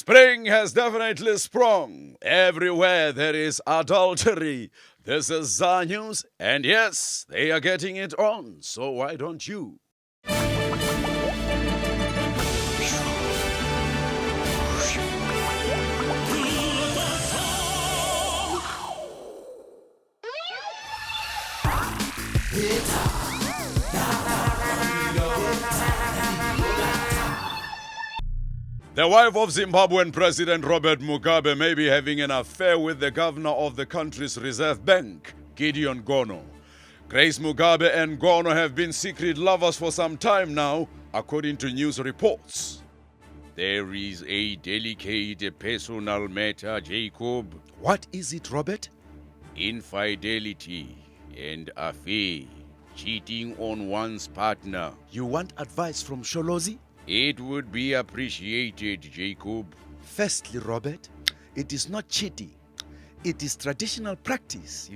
Spring has definitely sprung. Everywhere there is adultery. This is ZA News, and yes, they are getting it on, so why don't you? The wife of Zimbabwean President Robert Mugabe may be having an affair with the governor of the country's reserve bank, Gideon Gono. Grace Mugabe and Gono have been secret lovers for some time now, according to news reports. There is a delicate personal matter, Jacob. What is it, Robert? Infidelity and affair, cheating on one's partner. You want advice from Sholozi? It would be appreciated, Jacob. Firstly, Robert, it is not cheating. It is traditional practice,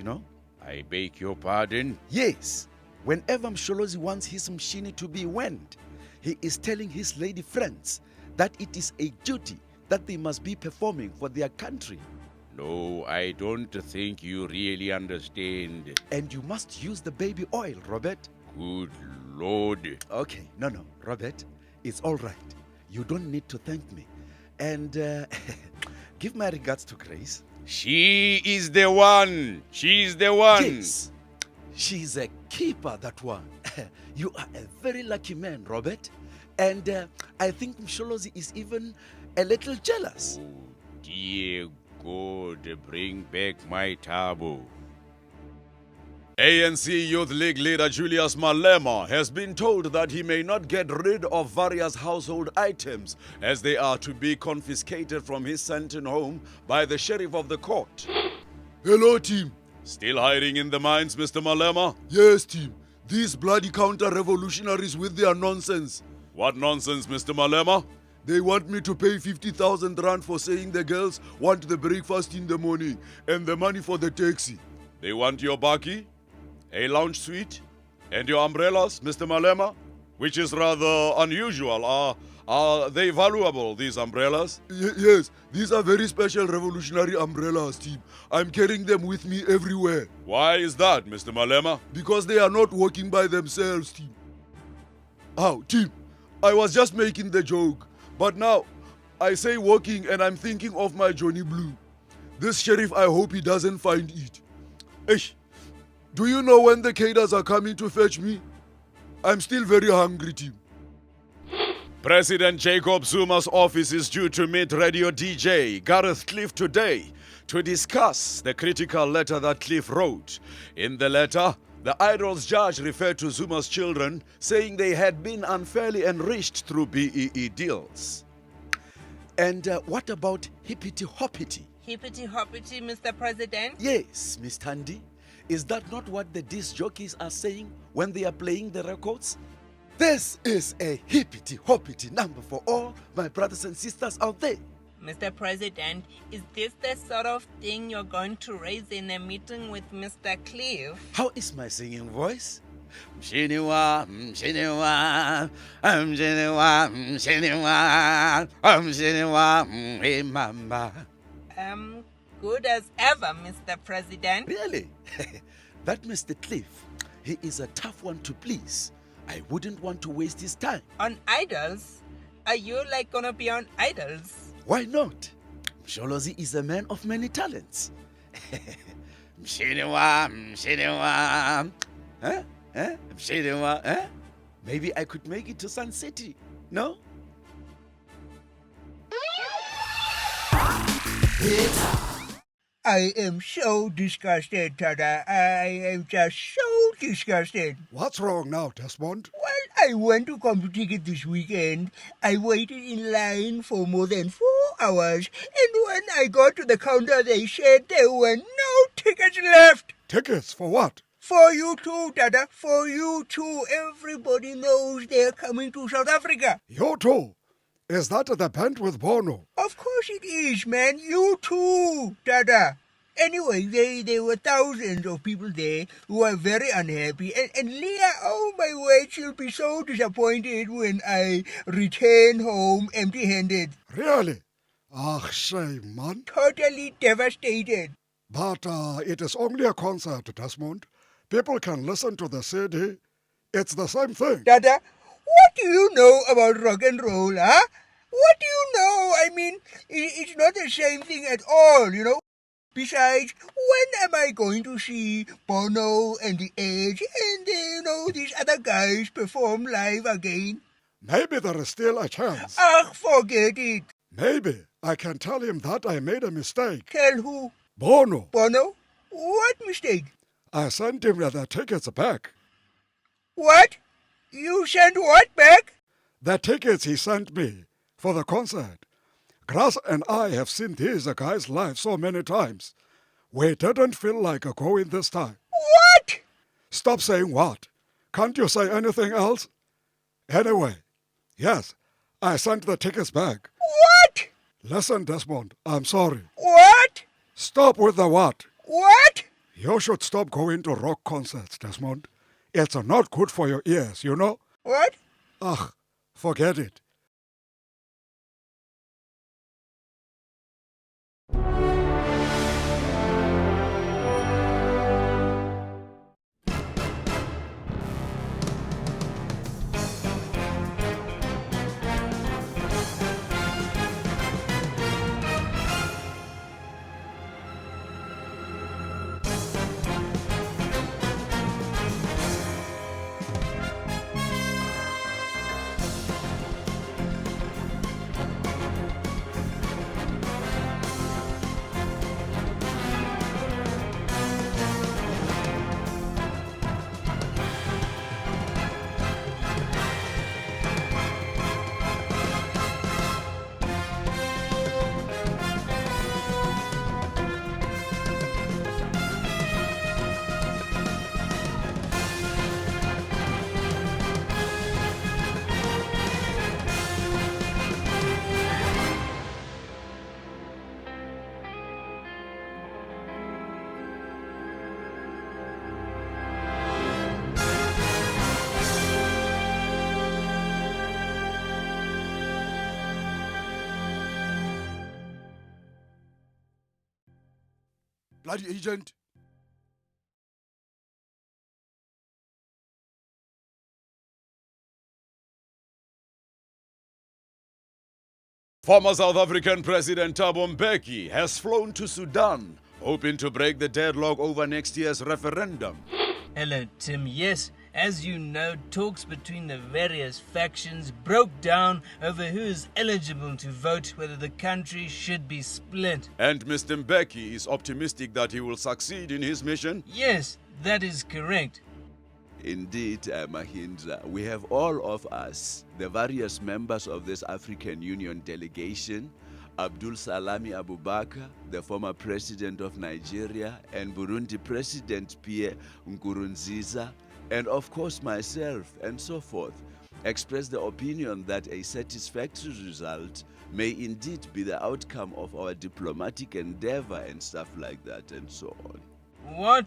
I beg your pardon? Yes. Whenever Msholozi wants his mshini to be went, he is telling his lady friends that it is a duty that they must be performing for their country. No, I don't think you really understand. And you must use the baby oil, Robert. Good Lord. Okay, no, Robert. It's all right. You don't need to thank me. And give my regards to Grace. She is the one. She's the one. Yes. She's a keeper, that one. You are a very lucky man, Robert. And I think Msholozi is even a little jealous. Oh, dear God, bring back my tabo. ANC Youth League leader Julius Malema has been told that he may not get rid of various household items as they are to be confiscated from his Sandton home by the sheriff of the court. Hello, team. Still hiding in the mines, Mr. Malema? Yes, team. These bloody counter-revolutionaries with their nonsense. What nonsense, Mr. Malema? They want me to pay 50,000 rand for saying the girls want the breakfast in the morning and the money for the taxi. They want your baki, a lounge suite, and your umbrellas, Mr. Malema, which is rather unusual. Are they valuable, these umbrellas? Yes, these are very special revolutionary umbrellas, team. I'm carrying them with me everywhere. Why is that, Mr. Malema? Because they are not working by themselves, team. Team, I was just making the joke. But now, I say working and I'm thinking of my Johnny Blue. This sheriff, I hope he doesn't find it. Eish, do you know when the cadres are coming to fetch me? I'm still very hungry, team. President Jacob Zuma's office is due to meet radio DJ Gareth Cliff today to discuss the critical letter that Cliff wrote. In the letter, the Idols judge referred to Zuma's children, saying they had been unfairly enriched through BEE deals. And what about hippity hoppity? Hippity hoppity, Mr. President? Yes, Miss Tandy. Is that not what the disc jockeys are saying when they are playing the records? This is a hippity hoppity number for all my brothers and sisters out there. Mr. President, is this the sort of thing you're going to raise in a meeting with Mr. Cliff? How is my singing voice? Mshiniwa, mshiniwa, mshiniwa, mshiniwa, mshiniwa, hey mama. Good as ever, Mr. President. Really? That Mr. Cliff, he is a tough one to please. I wouldn't want to waste his time. On Idols? Are you gonna be on Idols? Why not? Msholozi is a man of many talents. Mshiniwa, mshiniwa. Huh? Mshiniwa, huh? Maybe I could make it to Sun City. No? I am so disgusted, Tada. I am just so disgusted. What's wrong now, Desmond? Well, I went to Computicket this weekend. I waited in line for more than 4 hours, and when I got to the counter, they said there were no tickets left. Tickets for what? For you too, Dada. For you too. Everybody knows they're coming to South Africa. You too. Is that the band with Bono? Of course it is, man. You too, Dada. Anyway, there were thousands of people there who were very unhappy. And Leah, oh my word, she'll be so disappointed when I return home empty-handed. Really? Ah, shame, man. Totally devastated. But it is only a concert, Desmond. People can listen to the CD. It's the same thing. Dada, what do you know about rock and roll, huh? What do you know? I mean, it's not the same thing at all, you know. Besides, when am I going to see Bono and The Edge and, these other guys perform live again? Maybe there is still a chance. Ah, forget it. Maybe I can tell him that I made a mistake. Tell who? Bono, Bono? What mistake? I sent him the tickets back. What? You sent what back? The tickets he sent me for the concert. Grass and I have seen these guys live so many times. We didn't feel like going this time. What? Stop saying what. Can't you say anything else? Anyway, yes, I sent the tickets back. What? Listen, Desmond, I'm sorry. What? Stop with the what. What? You should stop going to rock concerts, Desmond. It's not good for your ears, you know? What? Ugh, forget it. Bloody agent. Former South African President Thabo Mbeki has flown to Sudan, hoping to break the deadlock over next year's referendum. Hello, Tim. Yes, as you know, talks between the various factions broke down over who is eligible to vote whether the country should be split. And Mr. Mbeki is optimistic that he will succeed in his mission. Yes, that is correct. Indeed, Mahindra, we have all of us, the various members of this African Union delegation, Abdul Salami Abubakar, the former president of Nigeria, and Burundi President Pierre Nkurunziza, and of course myself, and so forth, express the opinion that a satisfactory result may indeed be the outcome of our diplomatic endeavor and stuff like that and so on. What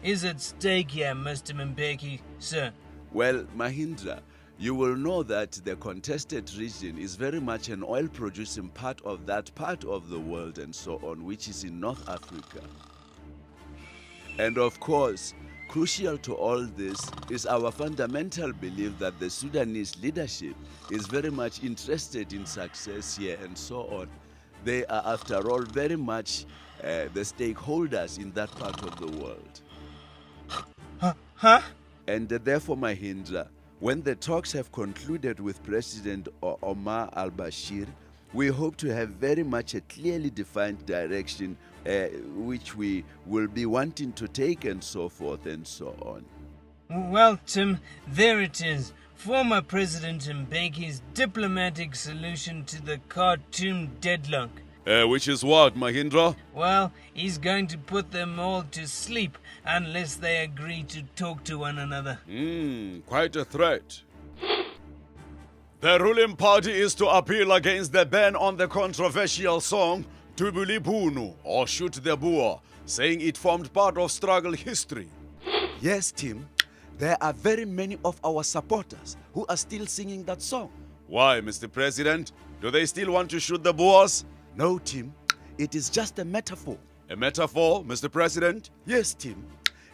is at stake here, Mr. Mbeki, sir? Well, Mahindra, you will know that the contested region is very much an oil-producing part of that part of the world and so on, which is in North Africa. And of course, crucial to all this is our fundamental belief that the Sudanese leadership is very much interested in success here and so on. They are, after all, very much the stakeholders in that part of the world. Huh? And therefore, Mahindra, when the talks have concluded with President Omar al-Bashir, we hope to have very much a clearly defined direction which we will be wanting to take and so forth and so on. Well, Tim, there it is. Former President Mbeki's diplomatic solution to the Khartoum deadlock. Which is what, Mahindra? Well, he's going to put them all to sleep unless they agree to talk to one another. Quite a threat. The ruling party is to appeal against the ban on the controversial song Tubuli Bunu, or Shoot the Boer, saying it formed part of struggle history. Yes, Tim. There are very many of our supporters who are still singing that song. Why, Mr. President? Do they still want to shoot the Boers? No, Tim. It is just a metaphor. A metaphor, Mr. President? Yes, Tim.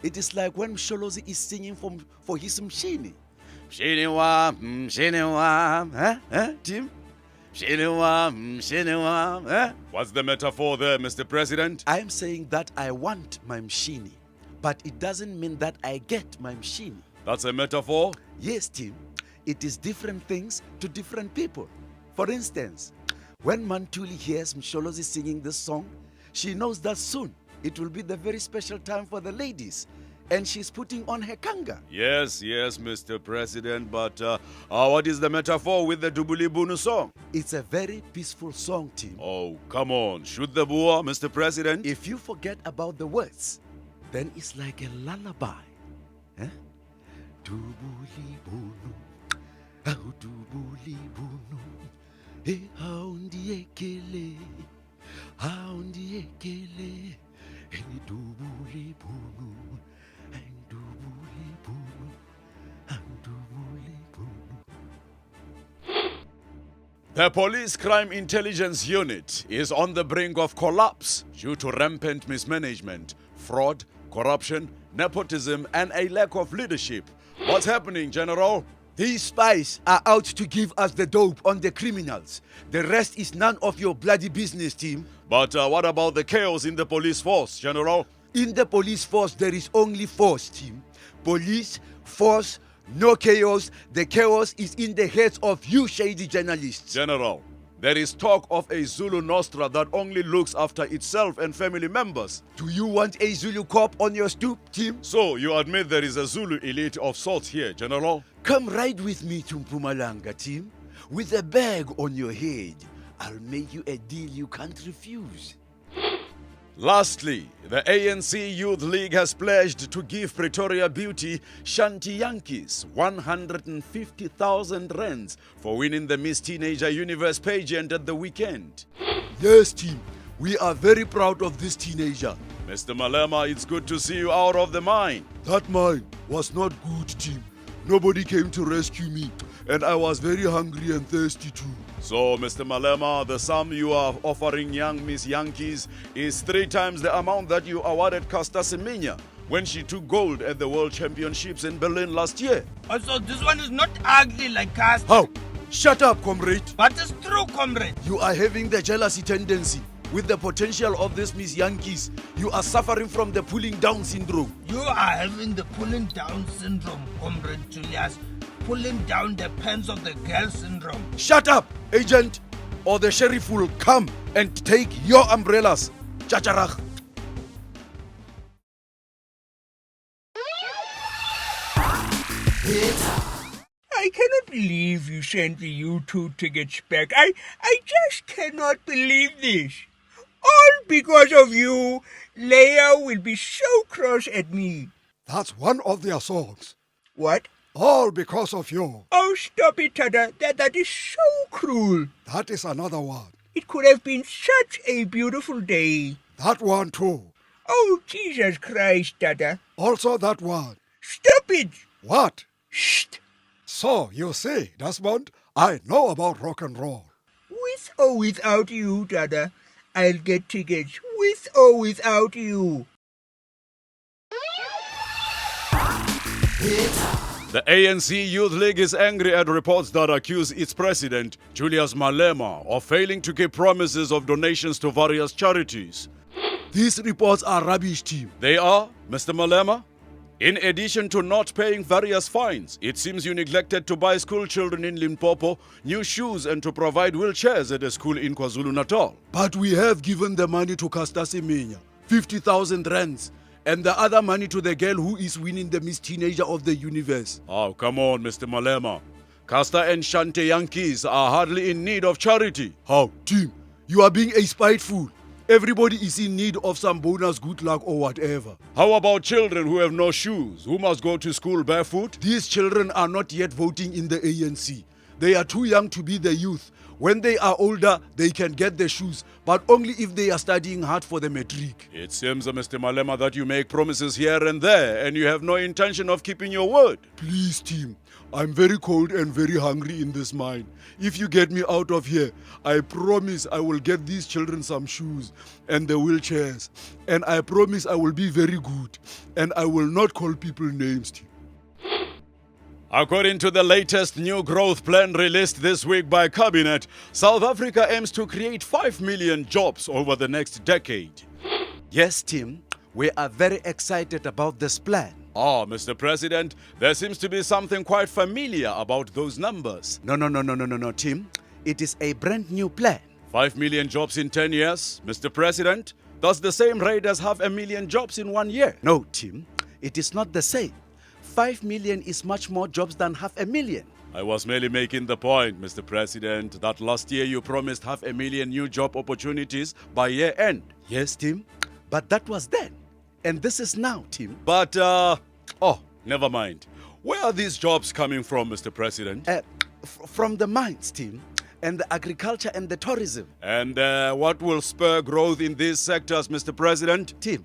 It is like when Msholozi is singing for his mshini. Mshini wam, mshini wam, Tim? mshini wam, mshini wam, What's the metaphor there, Mr. President? I am saying that I want my mshini, but it doesn't mean that I get my mshini. That's a metaphor? Yes, Tim. It is different things to different people. For instance, when Mantuli hears Msholozi singing this song, she knows that soon it will be the very special time for the ladies, and she's putting on her kanga. Yes, Mr. President, but what is the metaphor with the Dubuli Bunu song? It's a very peaceful song, Tim. Oh, come on, shoot the bua, Mr. President. If you forget about the words, then it's like a lullaby. Dubuli Bunu, oh Dubuli Bunu, hey how ndiekele, hey Dubuli Bunu, and Dubuli Bunu, and Dubuli Bunu. The Police Crime Intelligence Unit is on the brink of collapse due to rampant mismanagement, fraud, corruption, nepotism, and a lack of leadership. What's happening, General? These spies are out to give us the dope on the criminals. The rest is none of your bloody business, team. But what about the chaos in the police force, General? In the police force, there is only force, team. Police, force, no chaos. The chaos is in the heads of you shady journalists. General, there is talk of a Zulu Nostra that only looks after itself and family members. Do you want a Zulu cop on your stoop, team? So you admit there is a Zulu elite of sorts here, General? Come ride with me to Mpumalanga, team. With a bag on your head, I'll make you a deal you can't refuse. Lastly, the ANC Youth League has pledged to give Pretoria beauty Shanti Yankees 150,000 rands for winning the Miss Teenager Universe pageant at the weekend. Yes, team. We are very proud of this teenager. Mr. Malema, it's good to see you out of the mine. That mine was not good, team. Nobody came to rescue me, and I was very hungry and thirsty too. So, Mr. Malema, the sum you are offering young Miss Yankees is 3 times the amount that you awarded Caster Semenya when she took gold at the World Championships in Berlin last year. Also, this one is not ugly like us. How? Shut up, comrade. But it's true, comrade. You are having the jealousy tendency. With the potential of this Miss Yankees, you are suffering from the pulling down syndrome. You are having the pulling down syndrome, comrade Julius. Pulling down the pants of the girl syndrome. Shut up, agent, or the sheriff will come and take your umbrellas. Chacharach. I cannot believe you sent the U2 tickets back. I just cannot believe this. All because of you. Leia will be so cross at me. That's one of their songs. What? All because of you. Oh, stop it, Tada. That is so cruel. That is another one. It could have been such a beautiful day. That one too. Oh, Jesus Christ, Tada. Also that one. Stop it. What? Shh. So, you see, Desmond, I know about rock and roll. With or without you, Dada, I'll get tickets. With or without you. The ANC Youth League is angry at reports that accuse its president, Julius Malema, of failing to keep promises of donations to various charities. These reports are rubbish, team. They are, Mr. Malema? In addition to not paying various fines, it seems you neglected to buy school children in Limpopo new shoes and to provide wheelchairs at a school in KwaZulu-Natal. But we have given the money to Caster Semenya, 50,000 rands, and the other money to the girl who is winning the Miss Teenager of the Universe. Oh, come on, Mr. Malema. Caster and Shante Yankees are hardly in need of charity. How? Team, you are being a spiteful. Everybody is in need of some bonus good luck or whatever. How about children who have no shoes, who must go to school barefoot? These children are not yet voting in the ANC. They are too young to be the youth. When they are older, they can get the shoes, but only if they are studying hard for the matric. It seems, Mr. Malema, that you make promises here and there, and you have no intention of keeping your word. Please, team, I'm very cold and very hungry in this mine. If you get me out of here, I promise I will get these children some shoes and the wheelchairs. And I promise I will be very good. And I will not call people names. According to the latest new growth plan released this week by Cabinet, South Africa aims to create 5 million jobs over the next decade. Yes, Tim, we are very excited about this plan. Ah, Mr. President, there seems to be something quite familiar about those numbers. No, Tim. It is a brand new plan. 5 million jobs in 10 years, Mr. President? Does the same rate as 500,000 jobs in 1 year? No, Tim, it is not the same. 5 million is much more jobs than 500,000. I was merely making the point, Mr. President, that last year you promised 500,000 new job opportunities by year end. Yes, Tim, but that was then. And this is now, Tim. But, never mind. Where are these jobs coming from, Mr. President? From the mines, Tim, and the agriculture and the tourism. And what will spur growth in these sectors, Mr. President? Tim,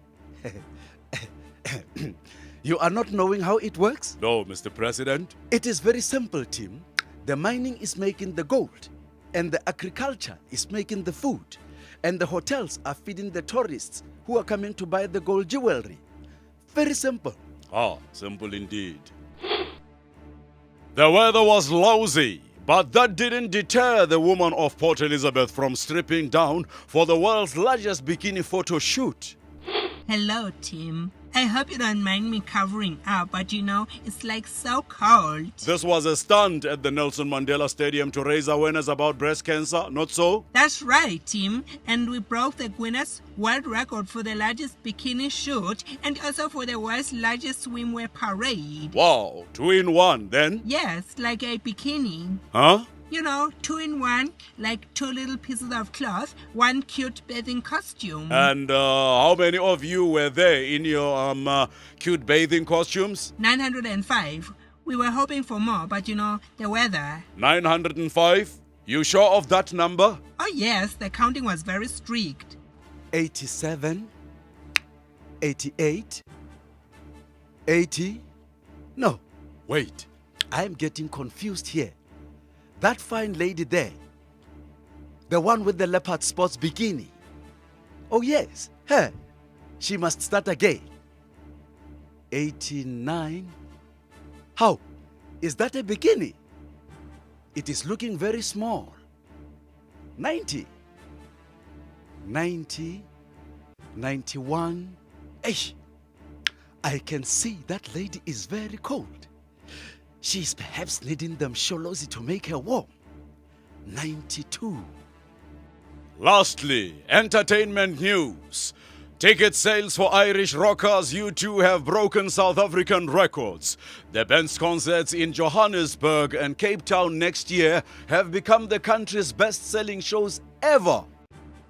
you are not knowing how it works? No, Mr. President. It is very simple, Tim. The mining is making the gold, and the agriculture is making the food, and the hotels are feeding the tourists who are coming to buy the gold jewelry. Very simple. Ah, simple indeed. The weather was lousy, but that didn't deter the woman of Port Elizabeth from stripping down for the world's largest bikini photo shoot. Hello, Tim. I hope you don't mind me covering up, but it's like so cold. This was a stunt at the Nelson Mandela Stadium to raise awareness about breast cancer, not so? That's right, Tim. And we broke the Guinness World Record for the largest bikini shoot and also for the world's largest swimwear parade. Wow, 2 in 1 then? Yes, like a bikini. Huh? 2 in 1, like 2 little pieces of cloth, 1 cute bathing costume. And how many of you were there in your cute bathing costumes? 905. We were hoping for more, but the weather. 905? You sure of that number? Oh yes, the counting was very strict. 87, 88, 80. No, wait, I am getting confused here. That fine lady there, the one with the leopard spots bikini. Oh yes, her. She must start again. 89. How? Is that a bikini? It is looking very small. 90. 90. 91. Eish. I can see that lady is very cold. She's perhaps needing them sholozi to make her warm. 92. Lastly, entertainment news. Ticket sales for Irish rockers U2 have broken South African records. The band's concerts in Johannesburg and Cape Town next year have become the country's best-selling shows ever.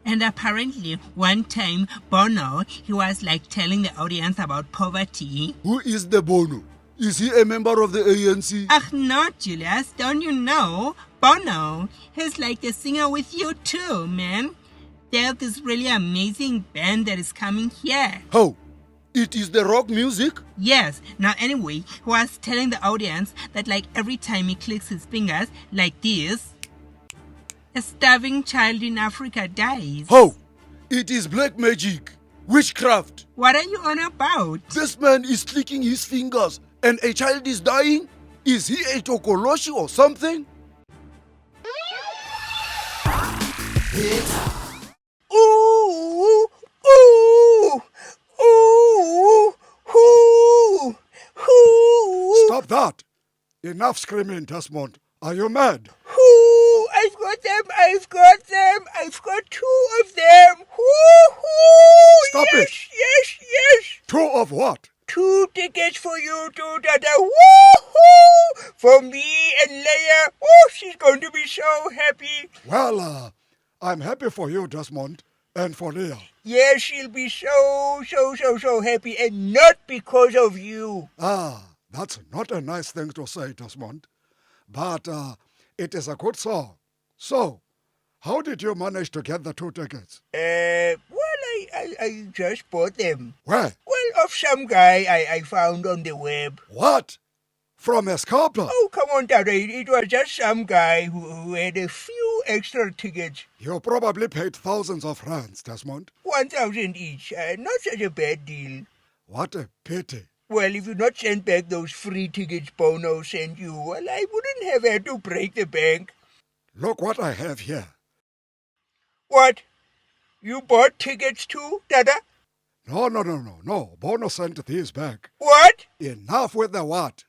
And apparently, one time, Bono, he was like telling the audience about poverty. Who is the Bono? Is he a member of the ANC? Ach, no, Julius, don't you know? Bono, he's like the singer with you too, man. There's this really amazing band that is coming here. How? It is the rock music? Yes. Now anyway, he was telling the audience that like every time he clicks his fingers like this, a starving child in Africa dies. How? It is black magic. Witchcraft. What are you on about? This man is clicking his fingers and a child is dying? Is he a Tokoloshi or something? Ooh, ooh, ooh, ooh, ooh. Stop that! Enough screaming, Desmond. Are you mad? Ooh, I've got them, I've got them, I've got 2 of them. Ooh, ooh. Stop yes, it. Yes, yes. 2 of what? 2 tickets for you to Dada. Woohoo! For me and Leia. Oh, she's going to be so happy. Well, I'm happy for you, Desmond, and for Leah. Yes, she'll be so happy, and not because of you. Ah, that's not a nice thing to say, Desmond. But it is a good song. So, how did you manage to get the 2 tickets? Well, I just bought them. Where? Well, of some guy I found on the web. What? From Escapa. Oh, come on, Tata. It was just some guy who had a few extra tickets. You probably paid thousands of rands, Desmond. 1,000 each. Not such a bad deal. What a pity. Well, if you'd not sent back those free tickets Bono sent you, well, I wouldn't have had to break the bank. Look what I have here. What? You bought tickets too, Dada? No. Bono sent these back. What? Enough with the what?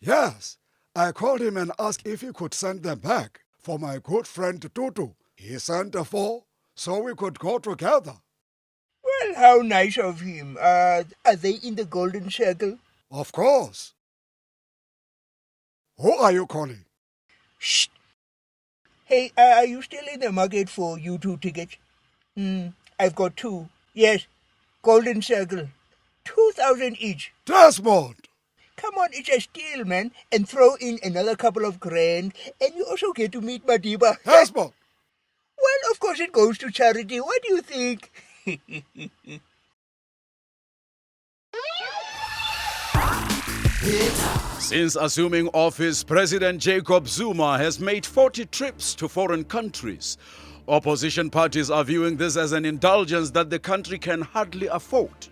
Yes, I called him and asked if he could send them back for my good friend Tutu. He sent 4, so we could go together. Well, how nice of him. Are they in the Golden Circle? Of course. Who are you calling? Shh. Hey, are you still in the market for U2 tickets? I've got 2. Yes, Golden Circle. 2,000 each. Desmond! Come on, it's a steal, man. And throw in another couple of grand, and you also get to meet Madiba. Desmond! Well, of course it goes to charity. What do you think? Since assuming office, President Jacob Zuma has made 40 trips to foreign countries. Opposition parties are viewing this as an indulgence that the country can hardly afford.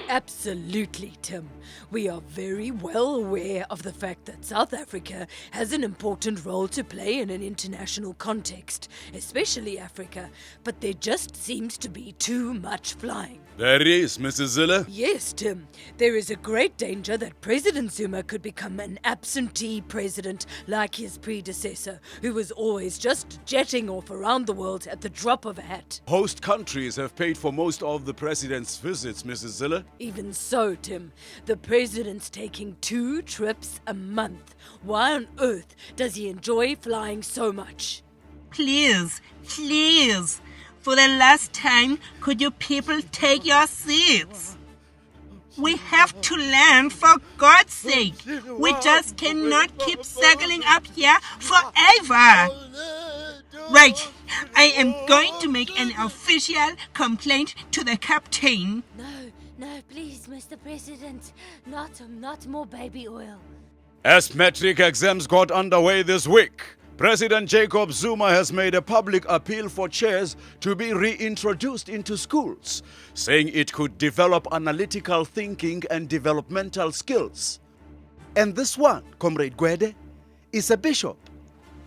Absolutely, Tim. We are very well aware of the fact that South Africa has an important role to play in an international context, especially Africa, but there just seems to be too much flying. There is, Mrs. Zille. Yes, Tim. There is a great danger that President Zuma could become an absentee president like his predecessor, who was always just jetting off around the world at the drop of a hat. Host countries have paid for most of the president's visits, Mrs. Zille. Even so, Tim, the president's taking 2 trips a month. Why on earth does he enjoy flying so much? Please, for the last time, could you people take your seats? We have to land, for God's sake. We just cannot keep circling up here forever. Right, I am going to make an official complaint to the captain. No, please, Mr. President. Not more baby oil. As metric exams got underway this week, President Jacob Zuma has made a public appeal for chairs to be reintroduced into schools, saying it could develop analytical thinking and developmental skills. And this one, Comrade Gwede, is a bishop.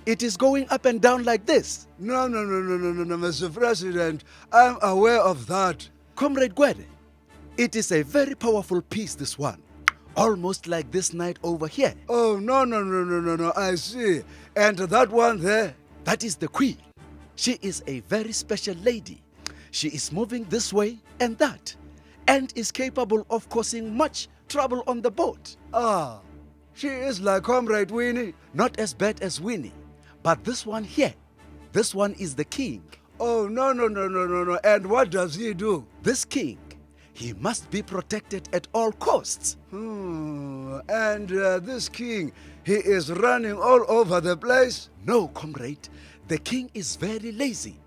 It is going up and down like this. No, Mr. President. I'm aware of that. Comrade Gwede, it is a very powerful piece, this one. Almost like this night over here. Oh, no. I see. And that one there? That is the queen. She is a very special lady. She is moving this way and that, and is capable of causing much trouble on the boat. Ah, she is like Comrade Winnie. Not as bad as Winnie, but this one here, this one is the king. Oh, no. And what does he do? This king, he must be protected at all costs. And this king, he is running all over the place? No, comrade. The king is very lazy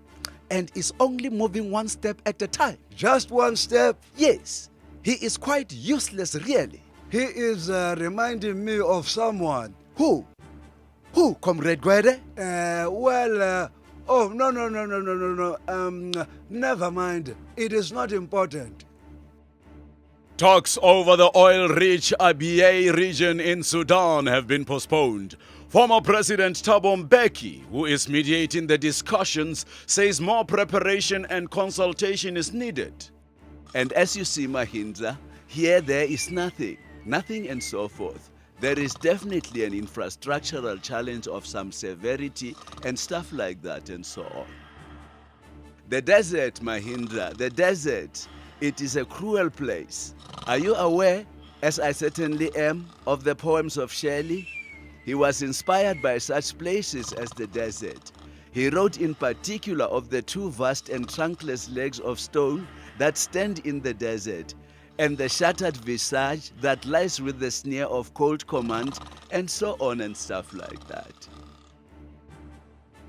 and is only moving one step at a time. Just one step? Yes. He is quite useless, really. He is reminding me of someone. Who? Who, Comrade Gwede? Oh, no. Never mind. It is not important. Talks over the oil-rich Abyei region in Sudan have been postponed. Former President Thabo Mbeki, who is mediating the discussions, says more preparation and consultation is needed. And as you see, Mahindra, here there is nothing and so forth. There is definitely an infrastructural challenge of some severity and stuff like that and so on. The desert, Mahindra, the desert, it is a cruel place. Are you aware, as I certainly am, of the poems of Shelley? He was inspired by such places as the desert. He wrote in particular of the 2 vast and trunkless legs of stone that stand in the desert, and the shattered visage that lies with the sneer of cold command, and so on and stuff like that.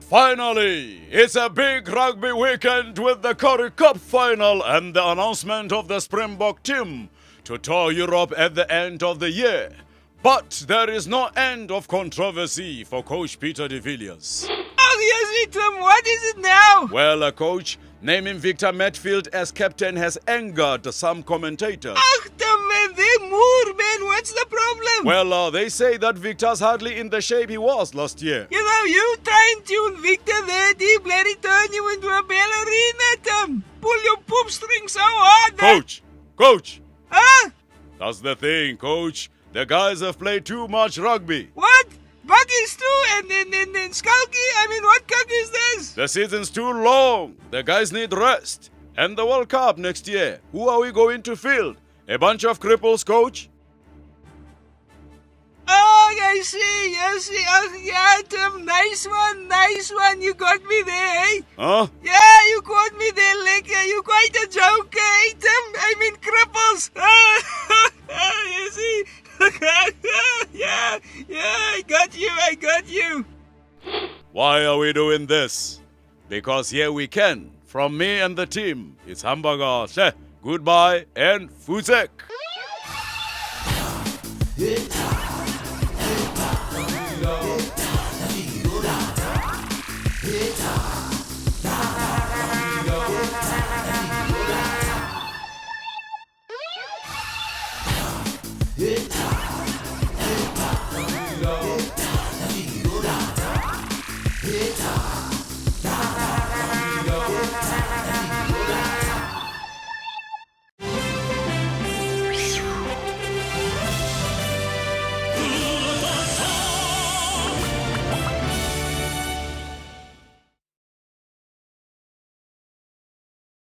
Finally, it's a big rugby weekend with the Currie Cup final and the announcement of the Springbok team to tour Europe at the end of the year. But there is no end of controversy for Coach Peter de Villiers. Obviously, Tim, what is it now? Well, Coach, naming Victor Matfield as captain has angered some commentators. Tim, man, they moer, man. What's the problem? Well, they say that Victor's hardly in the shape he was last year. You know, you try and tune Victor there, he bloody turn you into a ballerina, Tim. Pull your poop string so hard that... Coach! Huh? That's the thing, Coach. The guys have played too much rugby. What? Buggies too? And Skulky? I mean, what cock is this? The season's too long. The guys need rest. And the World Cup next year. Who are we going to field? A bunch of cripples, Coach? Oh, I see. Oh, yeah, Tim. Nice one. You got me there, eh? Huh? Yeah, you got me there, Licker. You quite a joker, eh, Tim? I mean, cripples. You see? yeah, I got you. Why are we doing this? Because here we can. From me and the team, it's Hamburger. Goodbye and Fuzek. It's